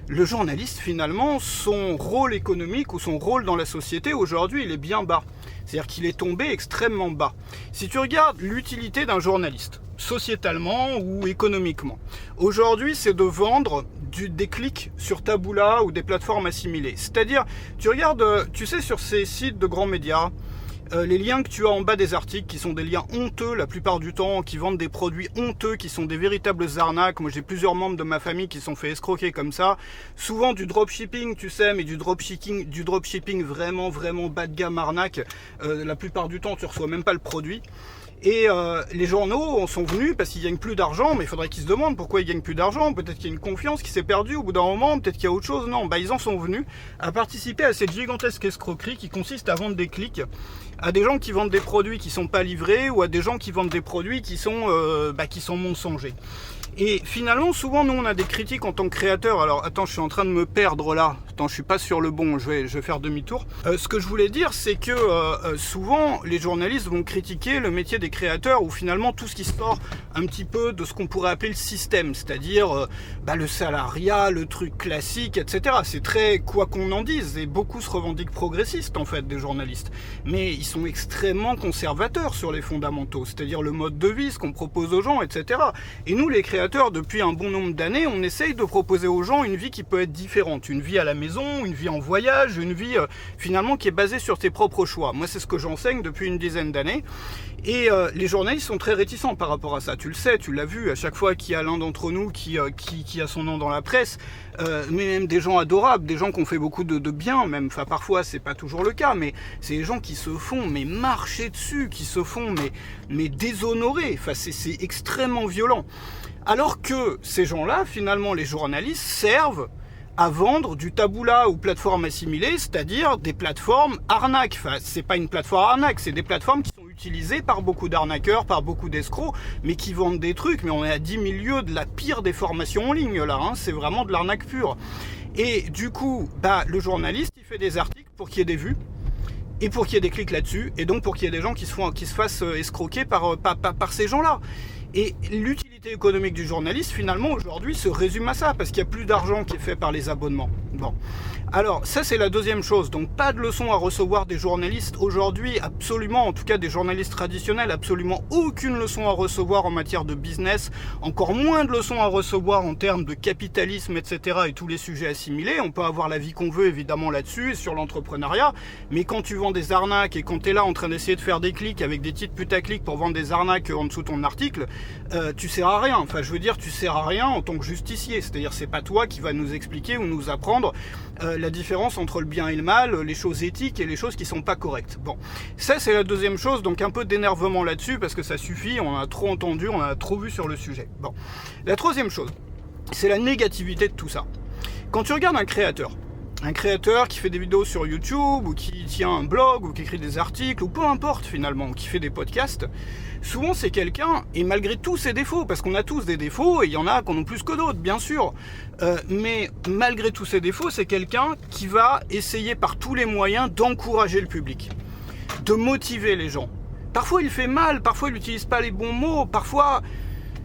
le journaliste, finalement, son rôle économique ou son rôle dans la société, aujourd'hui, il est bien bas. C'est-à-dire qu'il est tombé extrêmement bas. Si tu regardes l'utilité d'un journaliste, sociétalement ou économiquement, aujourd'hui, c'est de vendre des clics sur Taboola ou des plateformes assimilées. C'est-à-dire, tu regardes, tu sais, sur ces sites de grands médias, les liens que tu as en bas des articles, qui sont des liens honteux la plupart du temps, qui vendent des produits honteux, qui sont des véritables arnaques. Moi j'ai plusieurs membres de ma famille qui sont fait escroquer comme ça. Souvent du dropshipping, tu sais, mais du dropshipping vraiment bas de gamme arnaque. La plupart du temps tu reçois même pas le produit. Et les journaux sont venus parce qu'ils gagnent plus d'argent, mais il faudrait qu'ils se demandent pourquoi ils gagnent plus d'argent. Peut-être qu'il y a une confiance qui s'est perdue au bout d'un moment, peut-être qu'il y a autre chose. Non, ils en sont venus à participer à cette gigantesque escroquerie qui consiste à vendre des clics à des gens qui vendent des produits qui sont pas livrés ou à des gens qui vendent des produits qui sont mensongers. Et finalement, souvent, nous, on a des critiques en tant que créateur. Alors, attends, je suis en train de me perdre là. Attends, je suis pas sur le bon, je vais faire demi-tour. Ce que je voulais dire, c'est que souvent, les journalistes vont critiquer le métier des créateurs ou finalement tout ce qui sort un petit peu de ce qu'on pourrait appeler le système, c'est-à-dire le salariat, le truc classique, etc. C'est très, quoi qu'on en dise, et beaucoup se revendiquent progressistes, en fait, des journalistes. Mais ils sont extrêmement conservateurs sur les fondamentaux, c'est-à-dire le mode de vie, ce qu'on propose aux gens, etc. Et nous, les créateurs, depuis un bon nombre d'années, on essaye de proposer aux gens une vie qui peut être différente, une vie à la maison, une vie en voyage, une vie finalement qui est basée sur tes propres choix. Moi, c'est ce que j'enseigne depuis une dizaine d'années. Et les journalistes sont très réticents par rapport à ça. Tu le sais, tu l'as vu, à chaque fois qu'il y a l'un d'entre nous qui a son nom dans la presse, mais même des gens adorables, des gens qui ont fait beaucoup de bien, même, enfin parfois c'est pas toujours le cas, mais c'est des gens qui se font marcher dessus, qui se font mais déshonorer. Enfin, c'est extrêmement violent. Alors que ces gens-là, finalement, les journalistes, servent à vendre du Taboola ou plateformes assimilées, c'est-à-dire des plateformes arnaques. Enfin, c'est pas une plateforme arnaque, c'est des plateformes qui sont utilisées par beaucoup d'arnaqueurs, par beaucoup d'escrocs, mais qui vendent des trucs. Mais on est à 10 000 lieues de la pire des formations en ligne, là. C'est vraiment de l'arnaque pure. Et du coup, le journaliste, il fait des articles pour qu'il y ait des vues, et pour qu'il y ait des clics là-dessus, et donc pour qu'il y ait des gens qui se fassent escroquer par ces gens-là. Et l'utilité économique du journaliste, finalement, aujourd'hui, se résume à ça, parce qu'il n'y a plus d'argent qui est fait par les abonnements. Bon. Alors, ça, c'est la deuxième chose. Donc, pas de leçon à recevoir des journalistes aujourd'hui, absolument, en tout cas des journalistes traditionnels, absolument aucune leçon à recevoir en matière de business, encore moins de leçons à recevoir en termes de capitalisme, etc., et tous les sujets assimilés. On peut avoir l'avis qu'on veut, évidemment, là-dessus, et sur l'entrepreneuriat, mais quand tu vends des arnaques, et quand tu es là en train d'essayer de faire des clics avec des titres putaclic pour vendre des arnaques en dessous de ton article, tu sers à rien. Enfin, je veux dire, tu sers à rien en tant que justicier. C'est-à-dire, c'est pas toi qui va nous expliquer ou nous apprendre la différence entre le bien et le mal, les choses éthiques et les choses qui sont pas correctes. Bon, ça c'est la deuxième chose, donc un peu d'énervement là-dessus parce que ça suffit, on en a trop entendu, on en a trop vu sur le sujet. Bon, la troisième chose, c'est la négativité de tout ça. Quand tu regardes un créateur qui fait des vidéos sur YouTube, ou qui tient un blog, ou qui écrit des articles, ou peu importe finalement, ou qui fait des podcasts, souvent c'est quelqu'un, et malgré tous ses défauts, parce qu'on a tous des défauts, et il y en a qui en ont plus que d'autres, bien sûr, mais malgré tous ses défauts, c'est quelqu'un qui va essayer par tous les moyens d'encourager le public, de motiver les gens. Parfois il fait mal, parfois il n'utilise pas les bons mots, parfois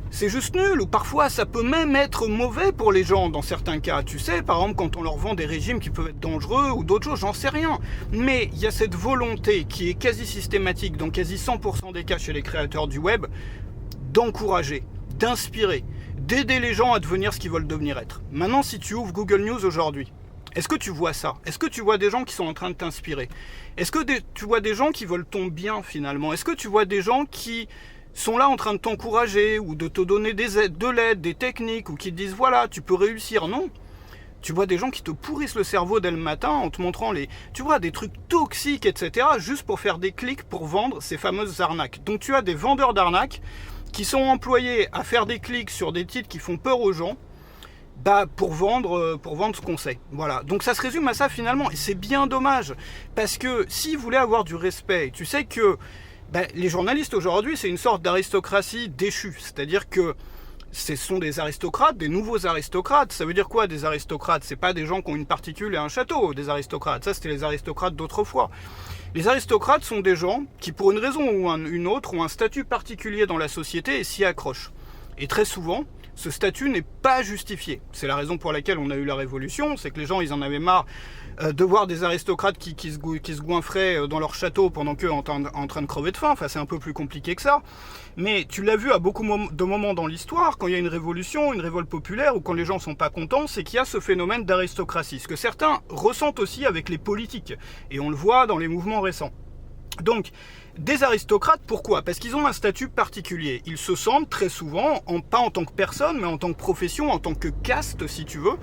c'est juste nul, ou parfois ça peut même être mauvais pour les gens dans certains cas. Tu sais, par exemple, quand on leur vend des régimes qui peuvent être dangereux ou d'autres choses, j'en sais rien. Mais il y a cette volonté qui est quasi systématique, dans quasi 100% des cas chez les créateurs du web, d'encourager, d'inspirer, d'aider les gens à devenir ce qu'ils veulent devenir être. Maintenant, si tu ouvres Google News aujourd'hui, est-ce que tu vois ça? Est-ce que tu vois des gens qui sont en train de t'inspirer? Est-ce que tu vois des gens qui veulent ton bien finalement? Est-ce que tu vois des gens qui sont là en train de t'encourager ou de te donner de l'aide, des techniques, ou qui te disent voilà, tu peux réussir? Non. Tu vois des gens qui te pourrissent le cerveau dès le matin en te montrant des trucs toxiques, etc., juste pour faire des clics pour vendre ces fameuses arnaques. Donc tu as des vendeurs d'arnaques qui sont employés à faire des clics sur des titres qui font peur aux gens, pour vendre ce qu'on sait. Voilà. Donc ça se résume à ça finalement, et c'est bien dommage, parce que s'ils voulaient avoir du respect, tu sais que les journalistes aujourd'hui, c'est une sorte d'aristocratie déchue. C'est-à-dire que ce sont des aristocrates, des nouveaux aristocrates. Ça veut dire quoi, des aristocrates? C'est pas des gens qui ont une particule et un château, des aristocrates. Ça, c'était les aristocrates d'autrefois. Les aristocrates sont des gens qui, pour une raison ou une autre, ont un statut particulier dans la société et s'y accrochent. Et très souvent, Ce statut n'est pas justifié. C'est la raison pour laquelle on a eu la Révolution, c'est que les gens, ils en avaient marre de voir des aristocrates qui se goinfraient dans leur château pendant qu'eux en train de crever de faim. Enfin, c'est un peu plus compliqué que ça. Mais tu l'as vu à beaucoup de moments dans l'histoire, quand il y a une révolution, une révolte populaire, ou quand les gens sont pas contents, c'est qu'il y a ce phénomène d'aristocratie. Ce que certains ressentent aussi avec les politiques. Et on le voit dans les mouvements récents. Donc, des aristocrates, pourquoi? Parce qu'ils ont un statut particulier. Ils se sentent très souvent, pas en tant que personne, mais en tant que profession, en tant que caste, si tu veux,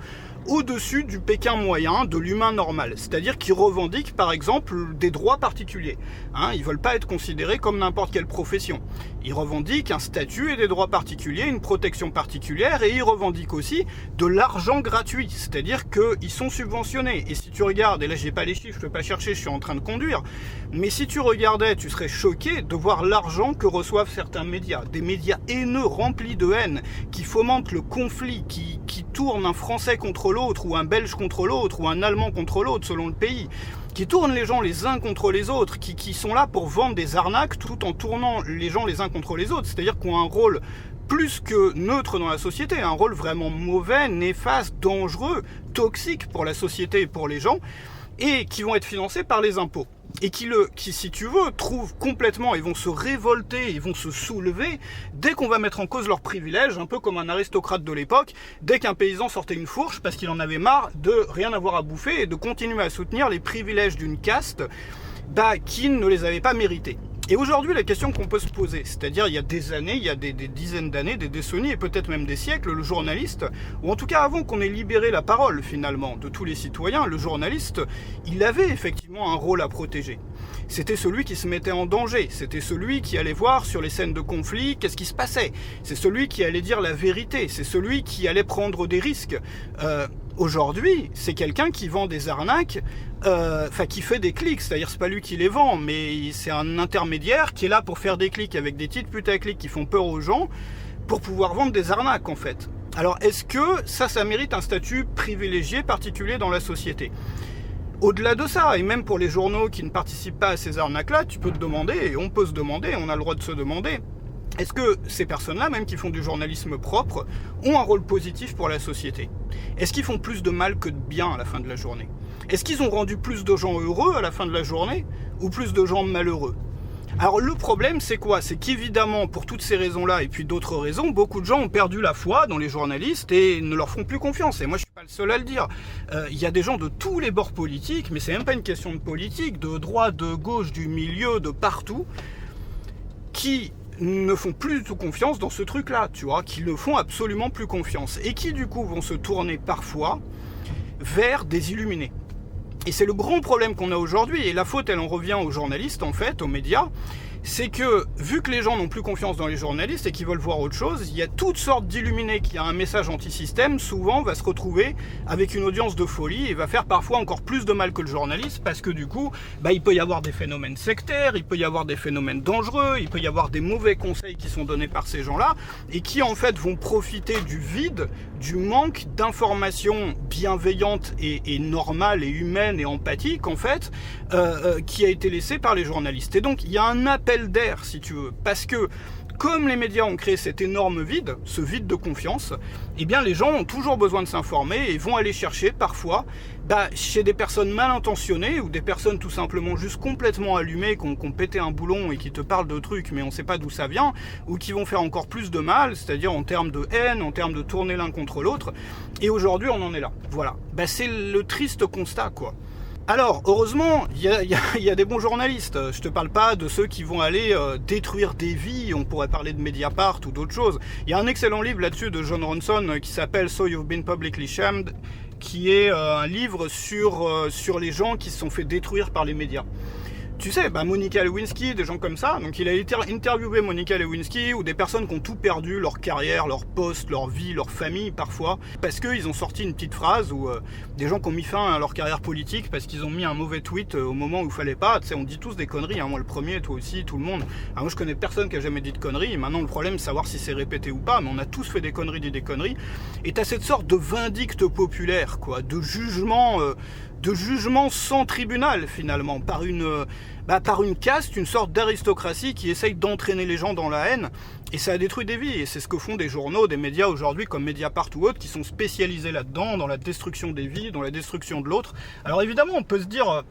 au-dessus du Pékin moyen, de l'humain normal. C'est-à-dire qu'ils revendiquent, par exemple, des droits particuliers. Ils veulent pas être considérés comme n'importe quelle profession. Ils revendiquent un statut et des droits particuliers, une protection particulière, et ils revendiquent aussi de l'argent gratuit. C'est-à-dire qu'ils sont subventionnés. Et si tu regardes, et là j'ai pas les chiffres, je peux pas chercher, je suis en train de conduire, mais si tu regardais, tu serais choqué de voir l'argent que reçoivent certains médias. Des médias haineux, remplis de haine, qui fomentent le conflit, qui tournent un Français contre l'autre, ou un Belge contre l'autre, ou un Allemand contre l'autre, selon le pays, qui tournent les gens les uns contre les autres, qui sont là pour vendre des arnaques tout en tournant les gens les uns contre les autres, c'est-à-dire qu'ils ont un rôle plus que neutre dans la société, un rôle vraiment mauvais, néfaste, dangereux, toxique pour la société et pour les gens, et qui vont être financés par les impôts. Et qui, si tu veux, trouvent complètement, ils vont se révolter, ils vont se soulever, dès qu'on va mettre en cause leurs privilèges, un peu comme un aristocrate de l'époque, dès qu'un paysan sortait une fourche, parce qu'il en avait marre de rien avoir à bouffer et de continuer à soutenir les privilèges d'une caste qui ne les avait pas mérités. Et aujourd'hui, la question qu'on peut se poser, c'est-à-dire il y a des années, il y a des dizaines d'années, des décennies et peut-être même des siècles, le journaliste, ou en tout cas avant qu'on ait libéré la parole finalement de tous les citoyens, le journaliste, il avait effectivement un rôle à protéger. C'était celui qui se mettait en danger, c'était celui qui allait voir sur les scènes de conflit qu'est-ce qui se passait, c'est celui qui allait dire la vérité, c'est celui qui allait prendre des risques. Aujourd'hui, c'est quelqu'un qui vend des arnaques, qui fait des clics, c'est-à-dire c'est pas lui qui les vend, mais c'est un intermédiaire qui est là pour faire des clics avec des titres putaclic qui font peur aux gens pour pouvoir vendre des arnaques en fait. Alors est-ce que ça mérite un statut privilégié particulier dans la société? Au-delà de ça, et même pour les journaux qui ne participent pas à ces arnaques-là, tu peux te demander, et on peut se demander, on a le droit de se demander, est-ce que ces personnes-là, même qui font du journalisme propre, ont un rôle positif pour la société? Est-ce qu'ils font plus de mal que de bien à la fin de la journée? Est-ce qu'ils ont rendu plus de gens heureux à la fin de la journée ou plus de gens malheureux? Alors le problème c'est quoi? C'est qu'évidemment pour toutes ces raisons-là et puis d'autres raisons, beaucoup de gens ont perdu la foi dans les journalistes et ne leur font plus confiance. Et moi je suis pas le seul à le dire. Il y a des gens de tous les bords politiques, mais c'est même pas une question de politique, de droite, de gauche, du milieu, de partout, qui ne font plus du tout confiance dans ce truc-là, tu vois, qui ne font absolument plus confiance et qui du coup vont se tourner parfois vers des illuminés. Et c'est le grand problème qu'on a aujourd'hui, et la faute elle en revient aux journalistes en fait, aux médias, c'est que vu que les gens n'ont plus confiance dans les journalistes et qu'ils veulent voir autre chose, il y a toutes sortes d'illuminés qui a un message anti-système, souvent va se retrouver avec une audience de folie et va faire parfois encore plus de mal que le journaliste parce que du coup, il peut y avoir des phénomènes sectaires, il peut y avoir des phénomènes dangereux, il peut y avoir des mauvais conseils qui sont donnés par ces gens-là et qui en fait vont profiter du vide, du manque d'informations bienveillantes et normales et humaines et empathiques en fait, qui a été laissé par les journalistes. Et donc il y a un appel d'air si tu veux, parce que comme les médias ont créé cet énorme vide, ce vide de confiance, eh bien les gens ont toujours besoin de s'informer et vont aller chercher parfois chez des personnes mal intentionnées ou des personnes tout simplement juste complètement allumées, qui ont pété un boulon et qui te parlent de trucs mais on sait pas d'où ça vient, ou qui vont faire encore plus de mal, c'est-à-dire en termes de haine, en termes de tourner l'un contre l'autre, et aujourd'hui on en est là. Voilà, c'est le triste constat quoi. Alors, heureusement, il y a des bons journalistes. Je te parle pas de ceux qui vont aller détruire des vies, on pourrait parler de Mediapart ou d'autres choses. Il y a un excellent livre là-dessus de Jon Ronson qui s'appelle So You've Been Publicly Shamed, qui est un livre sur les gens qui se sont fait détruire par les médias. Tu sais, Monica Lewinsky, des gens comme ça, donc il a interviewé Monica Lewinsky ou des personnes qui ont tout perdu, leur carrière, leur poste, leur vie, leur famille parfois, parce qu'ils ont sorti une petite phrase ou des gens qui ont mis fin à leur carrière politique parce qu'ils ont mis un mauvais tweet au moment où il fallait pas. Tu sais, on dit tous des conneries, hein, moi le premier, toi aussi, tout le monde. Alors moi je connais personne qui a jamais dit de conneries, et maintenant le problème c'est savoir si c'est répété ou pas, mais on a tous fait des conneries, et t'as cette sorte de vindicte populaire, quoi, de jugement de jugement sans tribunal finalement, par une caste, une sorte d'aristocratie qui essaye d'entraîner les gens dans la haine, et ça a détruit des vies, et c'est ce que font des journaux, des médias aujourd'hui comme Mediapart ou autres, qui sont spécialisés là-dedans, dans la destruction des vies, dans la destruction de l'autre. Alors évidemment, on peut se dire,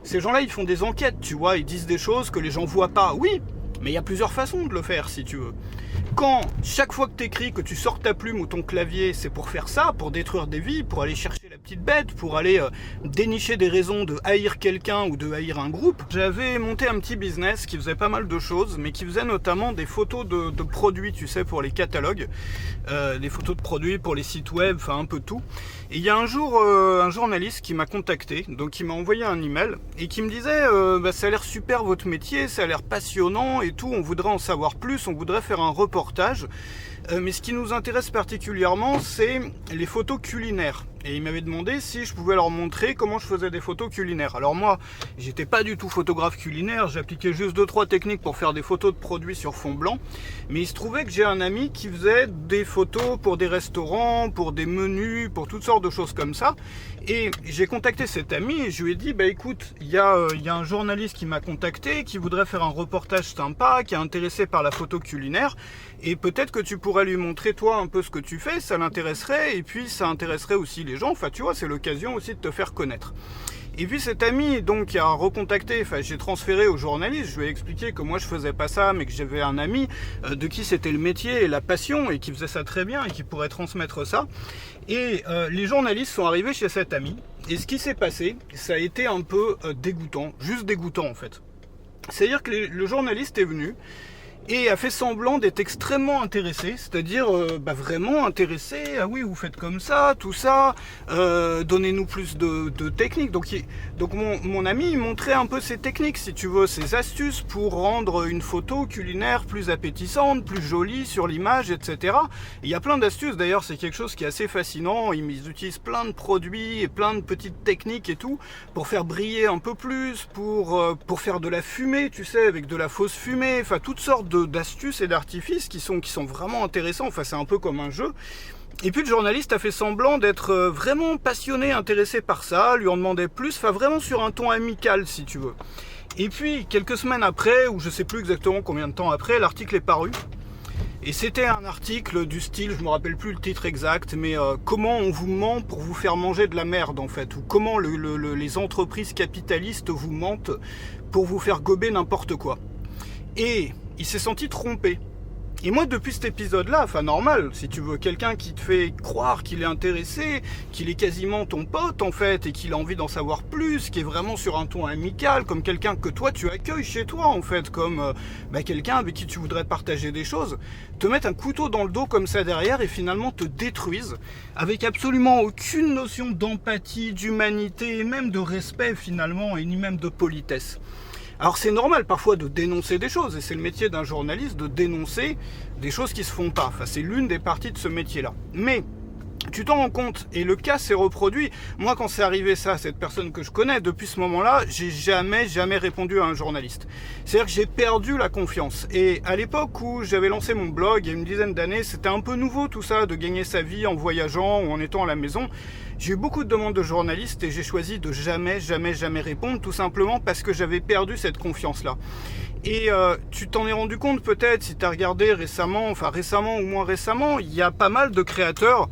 ces gens-là, ils font des enquêtes, tu vois, ils disent des choses que les gens voient pas, oui, mais il y a plusieurs façons de le faire, si tu veux. Quand, chaque fois que tu écris, que tu sors ta plume ou ton clavier, c'est pour faire ça, pour détruire des vies, pour aller chercher la petite bête, pour aller dénicher des raisons de haïr quelqu'un ou de haïr un groupe. J'avais monté un petit business qui faisait pas mal de choses, mais qui faisait notamment des photos de produits, tu sais, pour les catalogues, des photos de produits pour les sites web, enfin un peu tout. Et il y a un jour, un journaliste qui m'a contacté, donc qui m'a envoyé un email, et qui me disait ça a l'air super votre métier, ça a l'air passionnant et tout, on voudrait en savoir plus, on voudrait faire un reportage, mais ce qui nous intéresse particulièrement, c'est les photos culinaires. Et il m'avait demandé si je pouvais leur montrer comment je faisais des photos culinaires. Alors moi, j'étais pas du tout photographe culinaire, j'appliquais juste 2-3 techniques pour faire des photos de produits sur fond blanc. Mais il se trouvait que j'ai un ami qui faisait des photos pour des restaurants, pour des menus, pour toutes sortes de choses comme ça. Et j'ai contacté cet ami et je lui ai dit, bah écoute, il y a un journaliste qui m'a contacté, qui voudrait faire un reportage sympa, qui est intéressé par la photo culinaire. Et peut-être que tu pourrais lui montrer toi un peu ce que tu fais, ça l'intéresserait, et puis ça intéresserait aussi les gens. Enfin tu vois, c'est l'occasion aussi de te faire connaître. Et puis cet ami donc qui a recontacté, enfin j'ai transféré au journaliste, je lui ai expliqué que moi je faisais pas ça, mais que j'avais un ami de qui c'était le métier et la passion, et qui faisait ça très bien et qui pourrait transmettre ça. Et les journalistes sont arrivés chez cet ami, et ce qui s'est passé, ça a été un peu dégoûtant, juste dégoûtant en fait. C'est-à-dire que le journaliste est venu et a fait semblant d'être extrêmement intéressé, c'est-à-dire vraiment intéressé, ah oui vous faites comme ça, tout ça, donnez-nous plus de techniques. Donc mon ami il montrait un peu ses techniques, si tu veux, ses astuces pour rendre une photo culinaire plus appétissante, plus jolie sur l'image, etc. Il y a plein d'astuces, d'ailleurs c'est quelque chose qui est assez fascinant, ils utilisent plein de produits et plein de petites techniques et tout, pour faire briller un peu plus, pour faire de la fumée, tu sais, avec de la fausse fumée, enfin toutes sortes d'astuces et d'artifices qui sont vraiment intéressants. Enfin c'est un peu comme un jeu. Et puis le journaliste a fait semblant d'être vraiment passionné, intéressé par ça, lui en demandait plus, enfin vraiment sur un ton amical si tu veux. Et puis quelques semaines après, ou je sais plus exactement combien de temps après, l'article est paru. Et c'était un article du style, je me rappelle plus le titre exact, mais comment on vous ment pour vous faire manger de la merde en fait, ou comment les entreprises capitalistes vous mentent pour vous faire gober n'importe quoi. Et il s'est senti trompé. Et moi, depuis cet épisode-là, enfin normal, si tu veux, quelqu'un qui te fait croire qu'il est intéressé, qu'il est quasiment ton pote en fait, et qu'il a envie d'en savoir plus, qui est vraiment sur un ton amical, comme quelqu'un que toi tu accueilles chez toi en fait, comme quelqu'un avec qui tu voudrais partager des choses, te mettre un couteau dans le dos comme ça derrière et finalement te détruisent, avec absolument aucune notion d'empathie, d'humanité, et même de respect finalement, et ni même de politesse. Alors c'est normal parfois de dénoncer des choses, et c'est le métier d'un journaliste de dénoncer des choses qui se font pas. Enfin, c'est l'une des parties de ce métier-là. Mais tu t'en rends compte, et le cas s'est reproduit. Moi, quand c'est arrivé ça, cette personne que je connais, depuis ce moment-là, j'ai jamais répondu à un journaliste. C'est-à-dire que j'ai perdu la confiance. Et à l'époque où j'avais lancé mon blog, il y a une dizaine d'années, c'était un peu nouveau tout ça, de gagner sa vie en voyageant ou en étant à la maison. J'ai eu beaucoup de demandes de journalistes et j'ai choisi de jamais répondre, tout simplement parce que j'avais perdu cette confiance-là. Et tu t'en es rendu compte peut-être si tu as regardé récemment, enfin récemment ou moins récemment, il y a pas mal de créateurs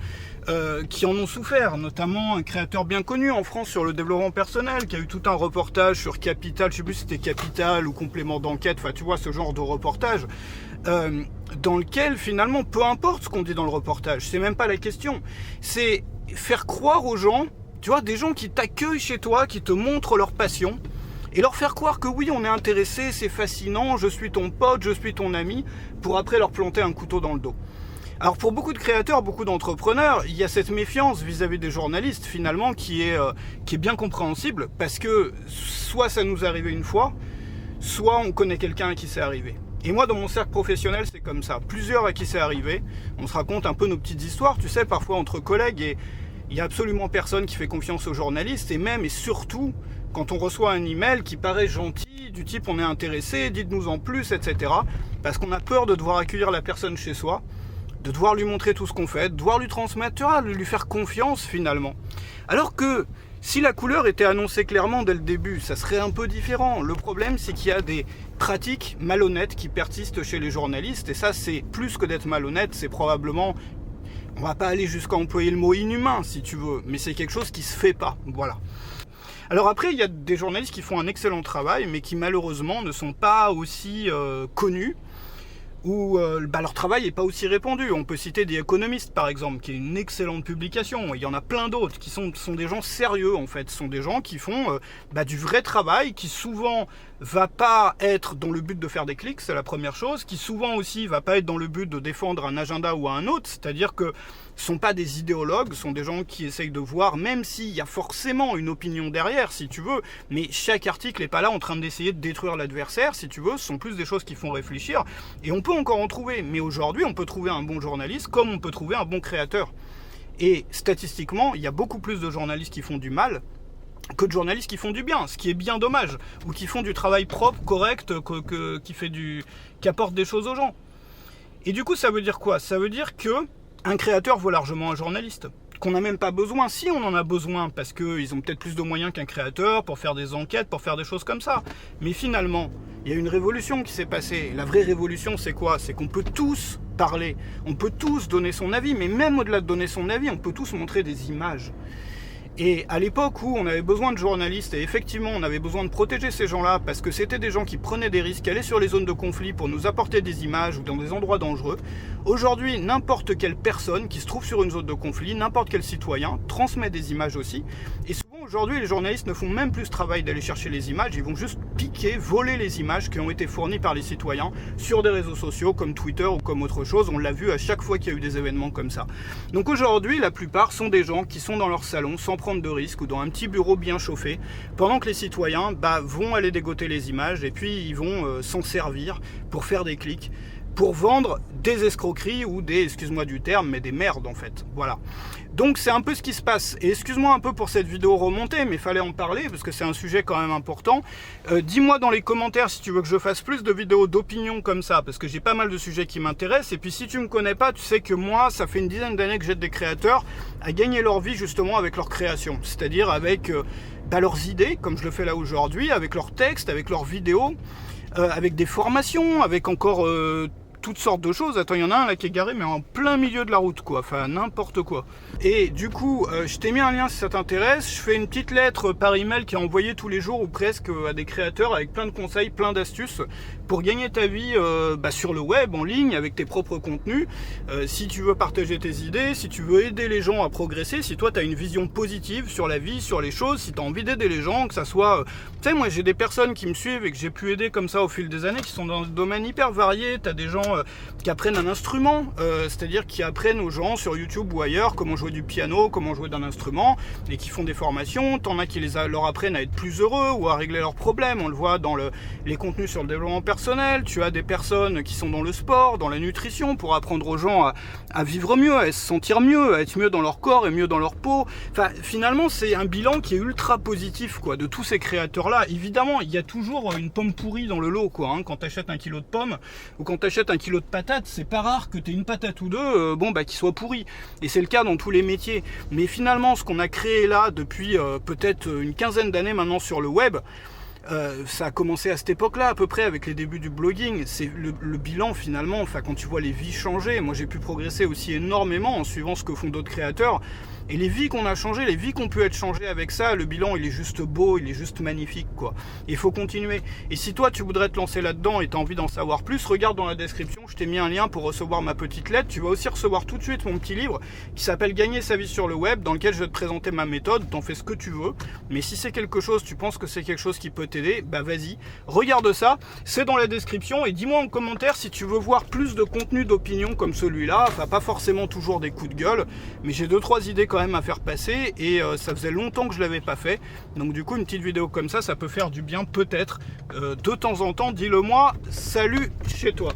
qui en ont souffert, notamment un créateur bien connu en France sur le développement personnel, qui a eu tout un reportage sur Capital, je sais plus si c'était Capital ou Complément d'enquête, enfin tu vois ce genre de reportage, dans lequel finalement, peu importe ce qu'on dit dans le reportage, c'est même pas la question, c'est faire croire aux gens, tu vois, des gens qui t'accueillent chez toi, qui te montrent leur passion, et leur faire croire que oui, on est intéressé, c'est fascinant, je suis ton pote, je suis ton ami, pour après leur planter un couteau dans le dos. Alors pour beaucoup de créateurs, beaucoup d'entrepreneurs, il y a cette méfiance vis-à-vis des journalistes finalement qui est bien compréhensible, parce que soit ça nous est arrivé une fois, soit on connaît quelqu'un à qui c'est arrivé. Et moi dans mon cercle professionnel c'est comme ça, plusieurs à qui c'est arrivé, on se raconte un peu nos petites histoires, tu sais, parfois entre collègues, et il n'y a absolument personne qui fait confiance aux journalistes, et même et surtout quand on reçoit un email qui paraît gentil, du type on est intéressé, dites-nous en plus, etc. Parce qu'on a peur de devoir accueillir la personne chez soi, de devoir lui montrer tout ce qu'on fait, de devoir lui transmettre, tu vois, de lui faire confiance finalement. Alors que Si la couleur était annoncée clairement dès le début, ça serait un peu différent. Le problème, c'est qu'il y a des pratiques malhonnêtes qui persistent chez les journalistes, et ça, c'est plus que d'être malhonnête, c'est probablement... On va pas aller jusqu'à employer le mot inhumain, si tu veux, mais c'est quelque chose qui se fait pas, voilà. Alors après, il y a des journalistes qui font un excellent travail, mais qui malheureusement ne sont pas aussi connus, où leur travail n'est pas aussi répandu. On peut citer The Economist par exemple, qui est une excellente publication. Il y en a plein d'autres qui sont des gens sérieux en fait. Ce sont des gens qui font du vrai travail, qui souvent va pas être dans le but de faire des clics, c'est la première chose, qui souvent aussi va pas être dans le but de défendre un agenda ou un autre, c'est-à-dire que ce sont pas des idéologues, ce sont des gens qui essayent de voir, même s'il y a forcément une opinion derrière, si tu veux, mais chaque article n'est pas là en train d'essayer de détruire l'adversaire, si tu veux, ce sont plus des choses qui font réfléchir, et on peut encore en trouver, mais aujourd'hui on peut trouver un bon journaliste comme on peut trouver un bon créateur. Et statistiquement, il y a beaucoup plus de journalistes qui font du mal que de journalistes qui font du bien, ce qui est bien dommage, ou qui font du travail propre, correct, qui apporte des choses aux gens. Et du coup, ça veut dire quoi? Ça veut dire que un créateur vaut largement un journaliste, qu'on n'a même pas besoin, si on en a besoin, parce qu'ils ont peut-être plus de moyens qu'un créateur pour faire des enquêtes, pour faire des choses comme ça. Mais finalement, il y a une révolution qui s'est passée. La vraie révolution, c'est quoi? C'est qu'on peut tous parler, on peut tous donner son avis, mais même au-delà de donner son avis, on peut tous montrer des images. Et à l'époque où on avait besoin de journalistes, et effectivement on avait besoin de protéger ces gens-là, parce que c'était des gens qui prenaient des risques, qui allaient sur les zones de conflit pour nous apporter des images ou dans des endroits dangereux, aujourd'hui n'importe quelle personne qui se trouve sur une zone de conflit, n'importe quel citoyen, transmet des images aussi. Et souvent aujourd'hui les journalistes ne font même plus ce travail d'aller chercher les images, ils vont juste piquer, voler les images qui ont été fournies par les citoyens sur des réseaux sociaux comme Twitter ou comme autre chose. On l'a vu à chaque fois qu'il y a eu des événements comme ça. Donc aujourd'hui la plupart sont des gens qui sont dans leur salon sans prendre de risques ou dans un petit bureau bien chauffé, pendant que les citoyens vont aller dégoter les images et puis ils vont s'en servir pour faire des clics, pour vendre des escroqueries ou des, excuse-moi du terme, mais des merdes en fait. Voilà. Donc c'est un peu ce qui se passe. Et excuse-moi un peu pour cette vidéo remontée, mais il fallait en parler parce que c'est un sujet quand même important. Dis-moi dans les commentaires si tu veux que je fasse plus de vidéos d'opinion comme ça, parce que j'ai pas mal de sujets qui m'intéressent. Et puis si tu me connais pas, tu sais que moi, ça fait une dizaine d'années que j'aide des créateurs à gagner leur vie justement avec leur création. C'est-à-dire avec leurs idées, comme je le fais là aujourd'hui, avec leurs textes, avec leurs vidéos, avec des formations, avec encore... toutes sortes de choses. Attends, il y en a un là qui est garé mais en plein milieu de la route quoi, enfin n'importe quoi. Et du coup je t'ai mis un lien si ça t'intéresse. Je fais une petite lettre par email qui est envoyée tous les jours ou presque à des créateurs avec plein de conseils, plein d'astuces pour gagner ta vie sur le web, en ligne, avec tes propres contenus. Si tu veux partager tes idées, si tu veux aider les gens à progresser, si toi tu as une vision positive sur la vie, sur les choses, si tu as envie d'aider les gens, que ça soit... tu sais, moi j'ai des personnes qui me suivent et que j'ai pu aider comme ça au fil des années, qui sont dans des domaines hyper variés. Tu as des gens qui apprennent un instrument, c'est-à-dire qui apprennent aux gens sur YouTube ou ailleurs comment jouer du piano, comment jouer d'un instrument, et qui font des formations. T'en as qui leur apprennent à être plus heureux ou à régler leurs problèmes, on le voit dans les contenus sur le développement personnel. Tu as des personnes qui sont dans le sport, dans la nutrition, pour apprendre aux gens à vivre mieux, à se sentir mieux, à être mieux dans leur corps et mieux dans leur peau. Enfin, finalement, c'est un bilan qui est ultra positif quoi, de tous ces créateurs-là. Évidemment, il y a toujours une pomme pourrie dans le lot quoi, hein, quand tu achètes un kilo de pommes ou quand tu achètes un kilo de patates, c'est pas rare que tu aies une patate ou deux qui soit pourrie. Et c'est le cas dans tous les métiers. Mais finalement, ce qu'on a créé là depuis peut-être une quinzaine d'années maintenant sur le web, ça a commencé à cette époque-là à peu près avec les débuts du blogging. C'est le bilan finalement, enfin quand tu vois les vies changer, moi j'ai pu progresser aussi énormément en suivant ce que font d'autres créateurs. Et les vies qu'on a changées, les vies qu'on peut être changées avec ça, le bilan il est juste beau, il est juste magnifique quoi. Il faut continuer. Et si toi tu voudrais te lancer là-dedans et tu as envie d'en savoir plus, regarde dans la description, je t'ai mis un lien pour recevoir ma petite lettre. Tu vas aussi recevoir tout de suite mon petit livre qui s'appelle Gagner sa vie sur le web, dans lequel je vais te présenter ma méthode. T'en fais ce que tu veux. Mais si c'est quelque chose, tu penses que c'est quelque chose qui peut t'aider, bah vas-y, regarde ça, c'est dans la description et dis-moi en commentaire si tu veux voir plus de contenu d'opinion comme celui-là. Enfin pas forcément toujours des coups de gueule, mais j'ai 2-3 idées quand même à faire passer et ça faisait longtemps que je l'avais pas fait, donc du coup une petite vidéo comme ça peut faire du bien peut-être de temps en temps. Dis-le moi. Salut chez toi.